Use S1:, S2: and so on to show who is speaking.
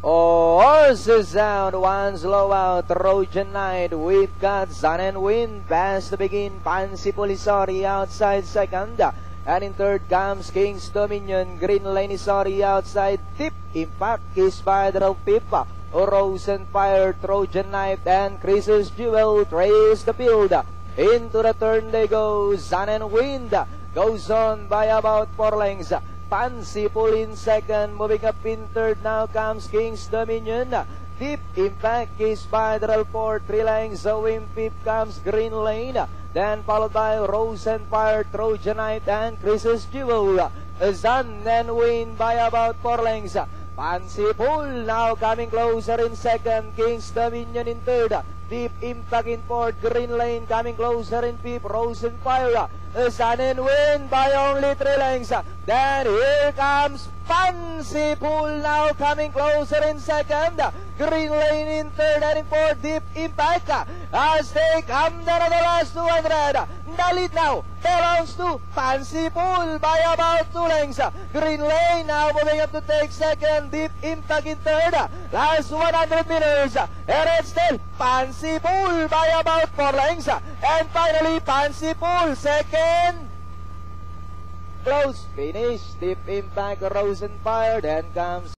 S1: Oh, horses out, one slow out, Trojan Knight. We've got Sun and Wind, past to begin, Fancy Polisori outside second. And in third comes King's Dominion, Green Lane is sorry outside, Deep Impact is Spider of Pipa. Rose and Fire, Trojan Knight, and Chris's Jewel trace the field. Into the turn they go, Sun and Wind goes on by about 4 lengths. Fancy Pull in second, moving up in third, now comes King's Dominion. Deep Impact is Spider for 3 lengths, so in fifth comes Green Lane. Then followed by Rose and Fire, Trojan Knight, and Chris's Jewel. Sun and Wind by about 4 lengths. Fancy Pull now coming closer in second, King's Dominion in third. Deep Impact in fourth, Green Lane coming closer in fifth, Rose and Fire. Sun and Wind by only 3 lengths. Then here comes Fancy Pull now coming closer in second. Green Lane in third and in fourth, Deep Impact. As they come down to the last 200. The lead now belongs to Fancy Pull by about 2 lengths. Green Lane now moving up to take second, Deep Impact in third. Last 100 meters. And it's still Fancy Pull by about 4 lengths. And finally, Fancy Pull second. Close finish, Deep Impact, Rose and Fire, then comes